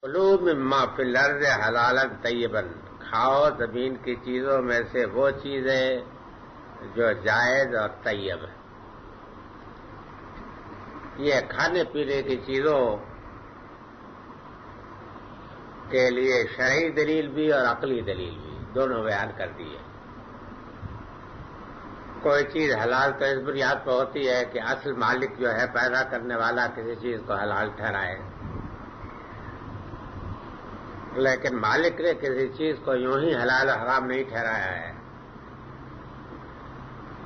کلوا مما فی الارض حلالا طیبا، کھاؤ زمین کی چیزوں میں سے وہ چیزیں جو جائز اور طیب ہے۔ یہ کھانے پینے کی چیزوں کے لیے شرعی دلیل بھی اور عقلی دلیل بھی دونوں بیان کر دی ہے۔ کوئی چیز حلال تو اس بنیاد پر ہوتی ہے کہ اصل مالک جو ہے، پیدا کرنے والا، کسی چیز کو حلال ٹھہرائے، لیکن مالک نے کسی چیز کو یوں ہی حلال و حرام نہیں ٹھہرایا ہے،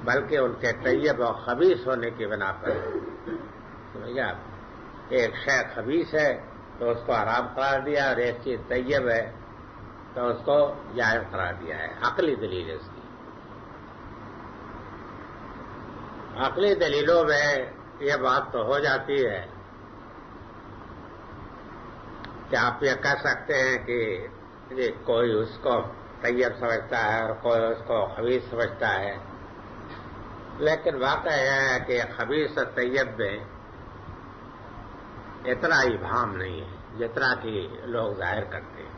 بلکہ ان کے طیب اور خبیث ہونے کی بنا پر۔ سمجھے آپ؟ ایک شے خبیث ہے تو اس کو حرام قرار دیا، اور ایک چیز طیب ہے تو اس کو جائز قرار دیا ہے۔ عقلی دلیل ہے اس کی۔ عقلی دلیلوں میں یہ بات تو ہو جاتی ہے کہ آپ یہ کہہ سکتے ہیں کہ کوئی اس کو طیب سمجھتا ہے اور کوئی اس کو خبیث سمجھتا ہے، لیکن واقعہ یہ ہے کہ خبیث اور طیب میں اتنا ابہام نہیں ہے جتنا کہ لوگ ظاہر کرتے ہیں،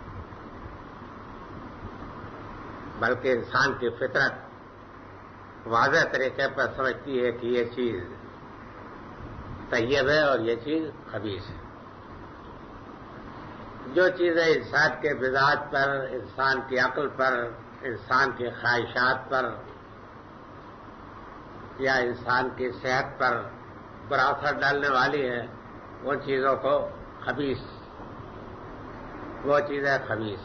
بلکہ انسان کی فطرت واضح طریقے پر سمجھتی ہے کہ یہ چیز طیب ہے اور یہ چیز خبیث ہے۔ جو چیزیں انسان کے مزاج پر، انسان کی عقل پر، انسان کی خواہشات پر یا انسان کی صحت پر برا اثر ڈالنے والی ہیں، وہ چیزوں کو خبیث، وہ چیزیں خبیث،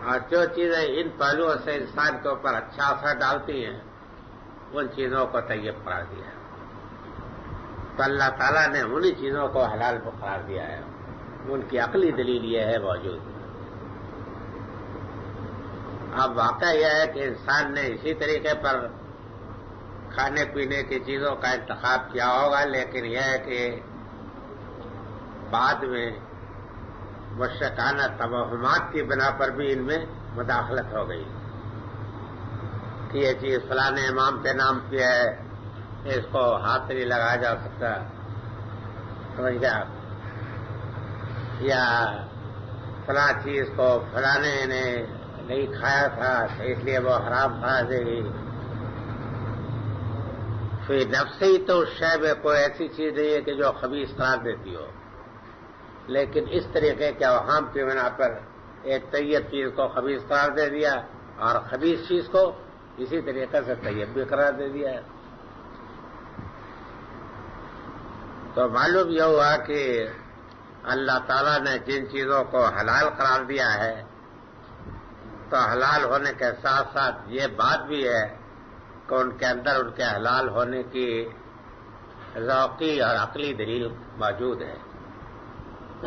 اور جو چیزیں ان پہلوؤں سے انسان کے اوپر اچھا اثر ڈالتی ہیں ان چیزوں کو طیب قرار دیا ہے۔ تو اللہ تعالیٰ نے انہی چیزوں کو حلال قرار دیا ہے، ان کی عقلی دلیل یہ ہے موجود۔ اب واقعہ یہ ہے کہ انسان نے اسی طریقے پر کھانے پینے کی چیزوں کا انتخاب کیا ہوگا، لیکن یہ ہے کہ بعد میں مشرکانہ توہمات کی بنا پر بھی ان میں مداخلت ہو گئی کہ یہ چیز فلاں امام کے نام پہ ہے، اس کو ہاتھ نہیں لگایا جا سکتا، سمجھ گیا، یا فلاں چیز کو فلانے نے نہیں کھایا تھا اس لیے وہ حرام قرار دے گی۔ فی نفسی تو اس شے میں کوئی ایسی چیز نہیں ہے کہ جو خبیث قرار دیتی ہو، لیکن اس طریقے کے اوہام کی بنا پر ایک طیب چیز کو خبیث قرار دے دیا اور خبیث چیز کو اسی طریقے سے طیب بھی قرار دے دیا ہے۔ تو معلوم یہ ہوا کہ اللہ تعالیٰ نے جن چیزوں کو حلال قرار دیا ہے تو حلال ہونے کے ساتھ ساتھ یہ بات بھی ہے کہ ان کے اندر ان کے حلال ہونے کی ذوقی اور عقلی دلیل موجود ہے،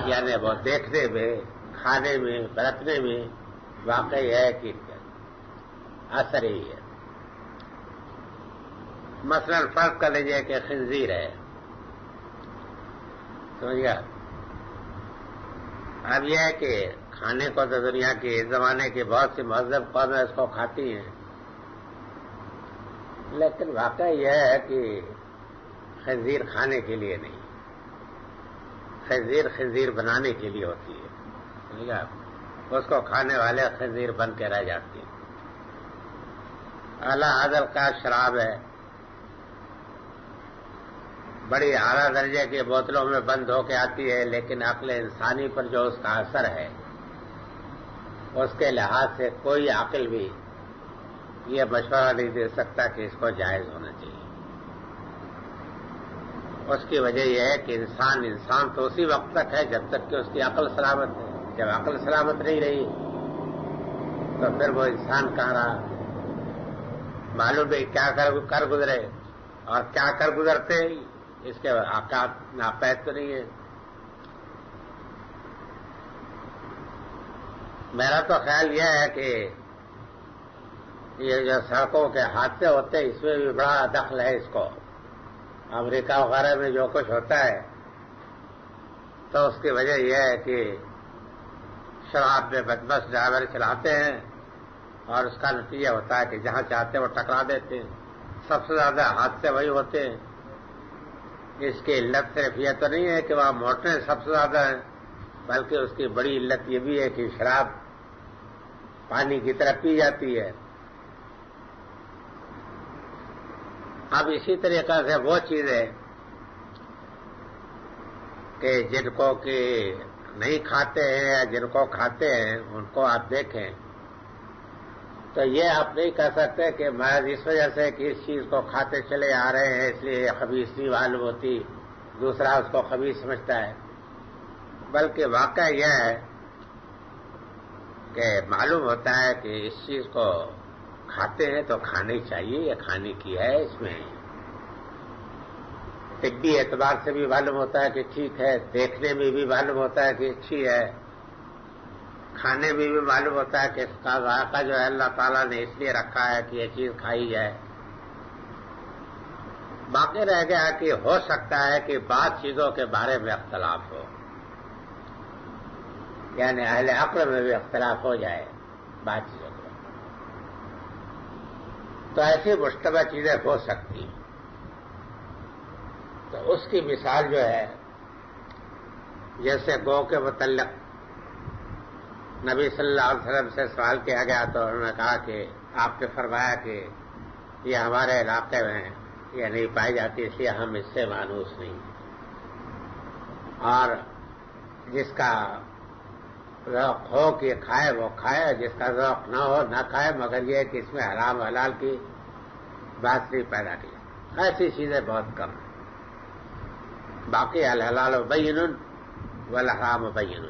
یعنی وہ دیکھنے میں، کھانے میں، برتنے میں واقعی ہے کہ اثر ہی ہے۔ مثلا فرض کر لیجیے کہ خنزیر ہے، سمجھا؟ اب یہ ہے کہ کھانے کو تو دنیا کی اس زمانے کی بہت سی مہذب قومیں اس کو کھاتی ہیں، لیکن واقعہ یہ ہے کہ خنزیر کھانے کے لیے نہیں، خنزیر بنانے کے لیے ہوتی ہے، سمجھا؟ اس کو کھانے والے خنزیر بن کے رہ جاتی ہیں۔ اعلیٰ حاضر کا شراب ہے، بڑی اعلیٰ درجے کی بوتلوں میں بند ہو کے آتی ہے، لیکن عقل انسانی پر جو اس کا اثر ہے اس کے لحاظ سے کوئی عقل بھی یہ مشورہ نہیں دے سکتا کہ اس کو جائز ہونا چاہیے۔ اس کی وجہ یہ ہے کہ انسان تو اسی وقت تک ہے جب تک کہ اس کی عقل سلامت ہے، جب عقل سلامت نہیں رہی تو پھر وہ انسان کہاں رہا؟ معلوم نہیں کیا کر گزرے اور کیا کر گزرتے اس کے آکات ناپید تو نہیں ہے۔ میرا تو خیال یہ ہے کہ یہ جو سڑکوں کے حادثے ہوتے ہیں اس میں بھی بڑا دخل ہے اس کو۔ امریکہ وغیرہ میں جو کچھ ہوتا ہے تو اس کی وجہ یہ ہے کہ شراب میں بدمست ڈرائیور چلاتے ہیں اور اس کا نتیجہ ہوتا ہے کہ جہاں چاہتے وہ ٹکرا دیتے ہیں، سب سے زیادہ حادثے وہی ہوتے ہیں۔ اس کی علت صرف یہ تو نہیں ہے کہ وہاں موٹریں سب سے زیادہ ہیں، بلکہ اس کی بڑی علت یہ بھی ہے کہ شراب پانی کی طرح پی جاتی ہے۔ اب اسی طریقے سے وہ چیزیں کہ جن کو کہ نہیں کھاتے ہیں یا جن کو کھاتے ہیں ان کو آپ دیکھیں تو یہ آپ نہیں کہہ سکتے کہ محض اس وجہ سے کہ اس چیز کو کھاتے چلے آ رہے ہیں اس لیے یہ خبیث نہیں معلوم ہوتی، دوسرا اس کو خبیث سمجھتا ہے، بلکہ واقعہ یہ ہے کہ معلوم ہوتا ہے کہ اس چیز کو کھاتے ہیں تو کھانی چاہیے، یہ کھانے کی ہے، اس میں طبی اعتبار سے بھی معلوم ہوتا ہے کہ ٹھیک ہے، دیکھنے میں بھی معلوم ہوتا ہے کہ اچھی ہے، کھانے میں بھی معلوم ہوتا ہے کہ اس کا ذائقہ جو ہے اللہ تعالیٰ نے اس لیے رکھا ہے کہ یہ چیز کھائی جائے۔ باقی رہ گیا کہ ہو سکتا ہے کہ بعض چیزوں کے بارے میں اختلاف ہو، یعنی اہل عقل میں بھی اختلاف ہو جائے بعض چیزوں کو، تو ایسی مشتبہ چیزیں ہو سکتی ہیں۔ تو اس کی مثال جو ہے جیسے گو کے متعلق نبی صلی اللہ علیہ وسلم سے سوال کیا گیا تو انہوں نے کہا کہ آپ نے فرمایا کہ یہ ہمارے علاقے میں یہ نہیں پائی جاتی اس لیے ہم اس سے مانوس نہیں، اور جس کا ذوق ہو کہ کھائے وہ کھائے، جس کا ذوق نہ ہو نہ کھائے، مگر یہ کہ اس میں حرام حلال کی بات نہیں پیدا کی۔ ایسی چیزیں بہت کم ہیں، باقی الحلال بین والحرام بین،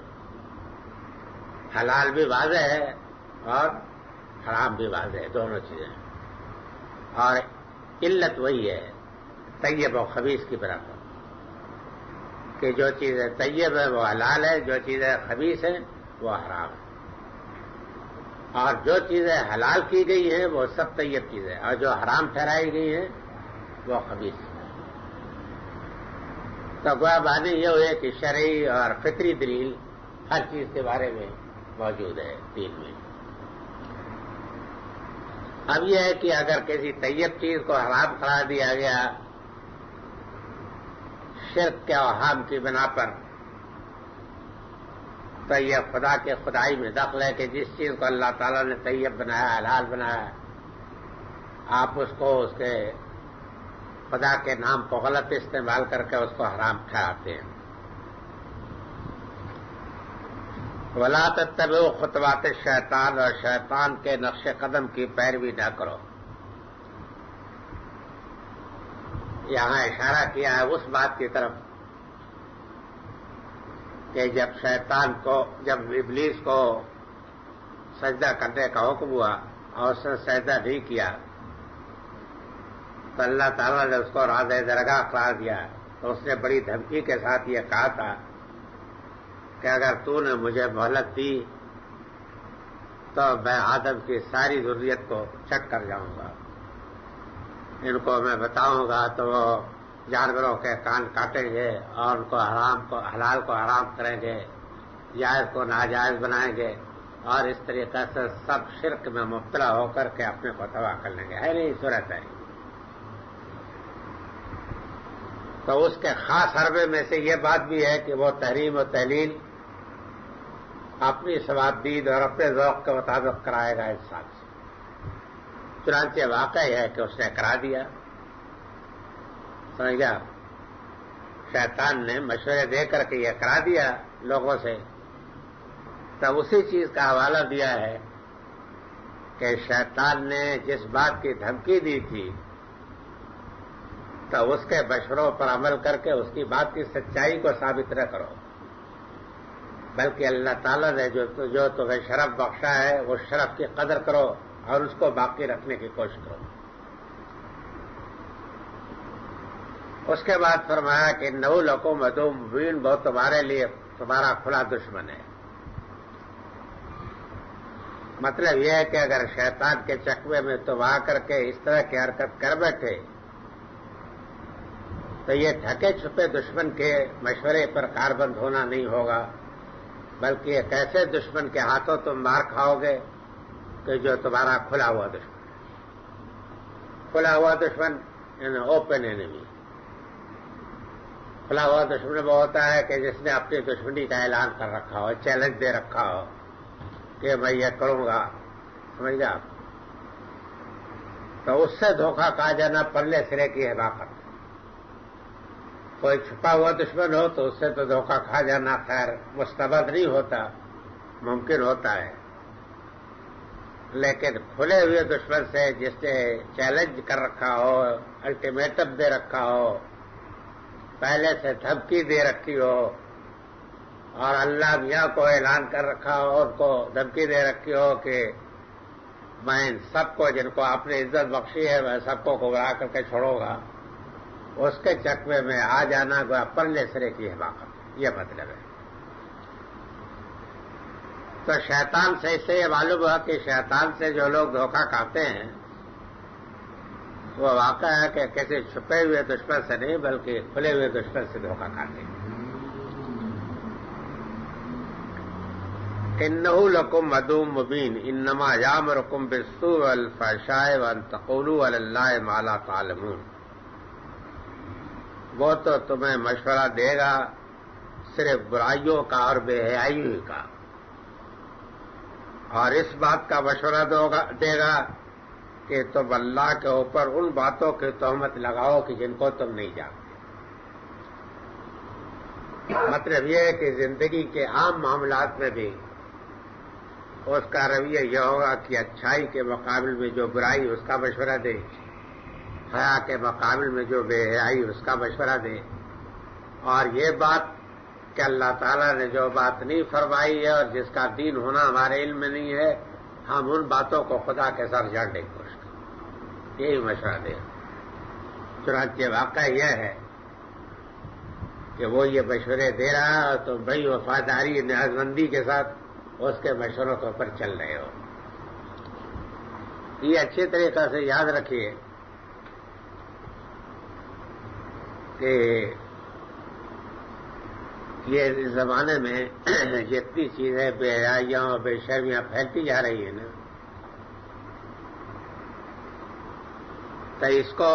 حلال بھی واضح ہے اور حرام بھی واضح ہے، دونوں چیزیں، اور علت وہی ہے طیب و خبیث کی برابر، کہ جو چیزیں طیب ہے وہ حلال ہے، جو چیزیں خبیث ہیں وہ حرام ہے، اور جو چیزیں حلال کی گئی ہیں وہ سب طیب چیزیں، اور جو حرام ٹھہرائی گئی ہیں وہ خبیث ہیں۔ تو گویا بانی یہ ہوئے کہ شرعی اور فطری دلیل ہر چیز کے بارے میں موجود ہے دین میں۔ اب یہ ہے کہ اگر کسی طیب چیز کو حرام قرار دیا گیا شرک کے اوہام کی بنا پر، تو یہ خدا کے خدائی میں دخل ہے کہ جس چیز کو اللہ تعالیٰ نے طیب بنایا، حلال بنایا، آپ اس کو اس کے خدا کے نام کو غلط استعمال کر کے اس کو حرام ٹھہراتے ہیں۔ وَلَا تَتَّبِعُوا خُطُوَاتِ الشَّيْطَانِ، اور شیطان کے نقش قدم کی پیروی نہ کرو۔ یہاں اشارہ کیا ہے اس بات کی طرف کہ جب ابلیس کو سجدہ کرنے کا حکم ہوا اور اس نے سجدہ نہیں کیا تو اللہ تعالیٰ نے اس کو راز درگاہ قرار دیا، تو اس نے بڑی دھمکی کے ساتھ یہ کہا تھا کہ اگر تو نے مجھے مہلت دی تو میں آدم کی ساری ذریت کو چک کر جاؤں گا، ان کو میں بتاؤں گا تو وہ جانوروں کے کان کاٹیں گے اور ان کو حلال کو حرام کریں گے، جائز کو ناجائز بنائیں گے، اور اس طریقے سے سب شرک میں مبتلا ہو کر کے اپنے کو تباہ کر لیں گے۔ ہے نہیں صورت ہے؟ تو اس کے خاص حربے میں سے یہ بات بھی ہے کہ وہ تحریم و تحلیل اپنی ثوابدید اور اپنے ذوق کے مطابق کرائے گا انسان سے۔ چنانچہ واقع ہے کہ اس نے کرا دیا، سمجھ گیا، شیطان نے مشورے دے کر کے یہ کرا دیا لوگوں سے۔ تب اسی چیز کا حوالہ دیا ہے کہ شیطان نے جس بات کی دھمکی دی تھی تو اس کے مشوروں پر عمل کر کے اس کی بات کی سچائی کو ثابت نہ کرو، بلکہ اللہ تعالیٰ نے جو تمہیں شرف بخشا ہے اس شرف کی قدر کرو اور اس کو باقی رکھنے کی کوشش کرو۔ اس کے بعد فرمایا کہ انہ لکم عدو مبین، وہ تمہارے لیے تمہارا کھلا دشمن ہے۔ مطلب یہ ہے کہ اگر شیطان کے چکوے میں تم آ کر کے اس طرح کی حرکت کر بیٹھے تو یہ ڈھکے چھپے دشمن کے مشورے پر کاربند ہونا نہیں ہوگا، بلکہ ایک ایسے دشمن کے ہاتھوں تم مار کھاؤ گے کہ جو تمہارا کھلا ہوا دشمن ہے۔ کھلا ہوا دشمن یعنی اوپن اینیمی، کھلا ہوا دشمن وہ ہوتا ہے کہ جس نے اپنی دشمنی کا اعلان کر رکھا ہو، چیلنج دے رکھا ہو کہ میں یہ کروں گا، سمجھ گیا؟ تو اس سے دھوکہ کھا جانا پلے سرے کی حماقت۔ کوئی چھپا ہوا دشمن ہو تو اس سے تو دھوکہ کھا جانا خیر مستبد نہیں ہوتا، ممکن ہوتا ہے، لیکن کھلے ہوئے دشمن سے جس نے چیلنج کر رکھا ہو، الٹیمیٹم دے رکھا ہو، پہلے سے دھمکی دے رکھی ہو، اور اللہ میاں کو اعلان کر رکھا ہو، ان کو دھمکی دے رکھی ہو کہ میں ان سب کو جن کو آپ نے عزت بخشی ہے میں سب کو گمراہ کر کے چھوڑوں گا، اس کے چکمے میں آ جانا گویا پلے سرے کی حماقت، یہ مطلب ہے۔ تو شیطان سے اس سے یہ معلوم ہوا کہ شیطان سے جو لوگ دھوکہ کھاتے ہیں وہ واقع ہے کہ کسی چھپے ہوئے دشمن سے نہیں بلکہ کھلے ہوئے دشمن سے دھوکہ کھاتے ہیں۔ انه لکم عدو مبین انما یامرکم بالسوء والفحشاء وان تقولوا علی اللہ ما لا تعلمون۔ وہ تو تمہیں مشورہ دے گا صرف برائیوں کا اور بے حیائی کا، اور اس بات کا مشورہ دے گا کہ تم اللہ کے اوپر ان باتوں کی تہمت لگاؤ کہ جن کو تم نہیں جانتے۔ مطلب یہ ہے کہ زندگی کے عام معاملات میں بھی اس کا رویہ یہ ہوگا کہ اچھائی کے مقابل میں جو برائی اس کا مشورہ دے، حیا کے مقابل میں جو بے حیائی اس کا مشورہ دے، اور یہ بات کہ اللہ تعالیٰ نے جو بات نہیں فرمائی ہے اور جس کا دین ہونا ہمارے علم میں نہیں ہے، ہم ان باتوں کو خدا کے سر جھاڑنے کی کوشش کریں، یہی مشورہ دے۔ چنانچہ واقعہ یہ ہے کہ وہ یہ مشورے دے رہا ہے تو بڑی وفاداری نیاز مندی کے ساتھ اس کے مشوروں کے اوپر چل رہے ہو۔ یہ اچھی طریقے سے یاد رکھیے کہ یہ اس زمانے میں جتنی چیزیں بے حیائیاں اور بے شرمیاں پھیلتی جا رہی ہیں نا، تو اس کو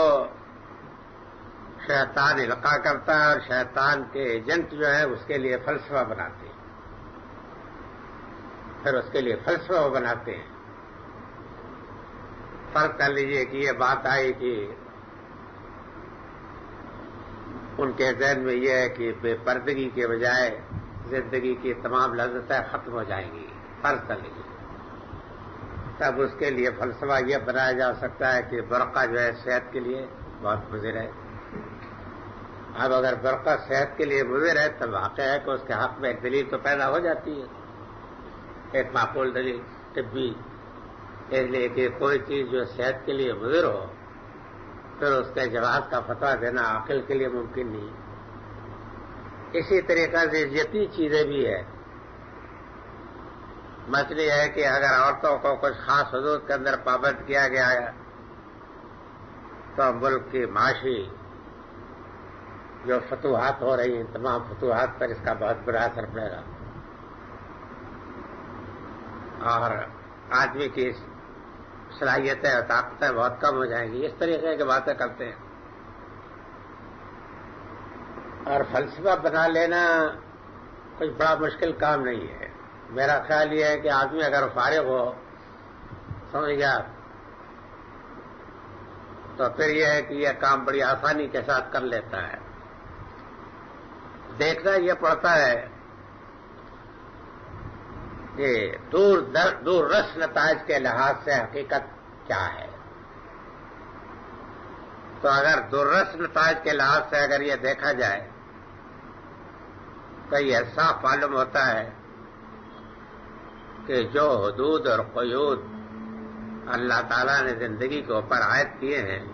شیطان القاء کرتا ہے، اور شیطان کے ایجنٹ جو ہے اس کے لیے فلسفہ بناتے ہیں، پھر اس کے لیے فلسفہ بناتے ہیں۔ فرض کر لیجئے کہ یہ بات آئی کہ ان کے ذہن میں یہ ہے کہ بے پردگی کے بجائے زندگی کی تمام لذتیں ختم ہو جائیں گی، فرض کر لیجیے، تب اس کے لیے فلسفہ یہ بنایا جا سکتا ہے کہ برقع جو ہے صحت کے لیے بہت مضر ہے۔ اب اگر برقع صحت کے لیے مضر ہے تو واقع ہے کہ اس کے حق میں ایک دلیل تو پیدا ہو جاتی ہے، ایک معقول دلیل طبی، اس لیے کہ کوئی چیز جو صحت کے لیے مضر ہو پھر اس کے جواز کا فتویٰ دینا عقل کے لیے ممکن نہیں۔ اسی طریقے سے جتنی چیزیں بھی ہیں، مسئلہ یہ ہے کہ اگر عورتوں کو کچھ خاص حدود کے اندر پابند کیا گیا ہے تو ملک کی معاشی جو فتوحات ہو رہی ہیں تمام فتوحات پر اس کا بہت برا اثر پڑے گا، اور آدمی کی صلاحیتیں اور طاقتیں بہت کم ہو جائیں گی۔ اس طریقے کی باتیں کرتے ہیں، اور فلسفہ بنا لینا کچھ بڑا مشکل کام نہیں ہے۔ میرا خیال یہ ہے کہ آدمی اگر فارغ ہو، سمجھ گیا، تو پھر یہ ہے کہ یہ کام بڑی آسانی کے ساتھ کر لیتا ہے۔ دیکھنا یہ پڑتا ہے کہ دور رس نتائج کے لحاظ سے حقیقت کیا ہے۔ تو اگر دور رس نتائج کے لحاظ سے اگر یہ دیکھا جائے تو یہ صاف معلوم ہوتا ہے کہ جو حدود اور قیود اللہ تعالیٰ نے زندگی کے اوپر عائد کیے ہیں،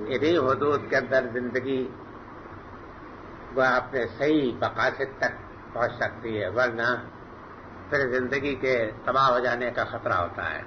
انہی حدود کے اندر زندگی وہ اپنے صحیح مقاصد تک پہنچ سکتی ہے، ورنہ پھر زندگی کے تباہ ہو جانے کا خطرہ ہوتا ہے۔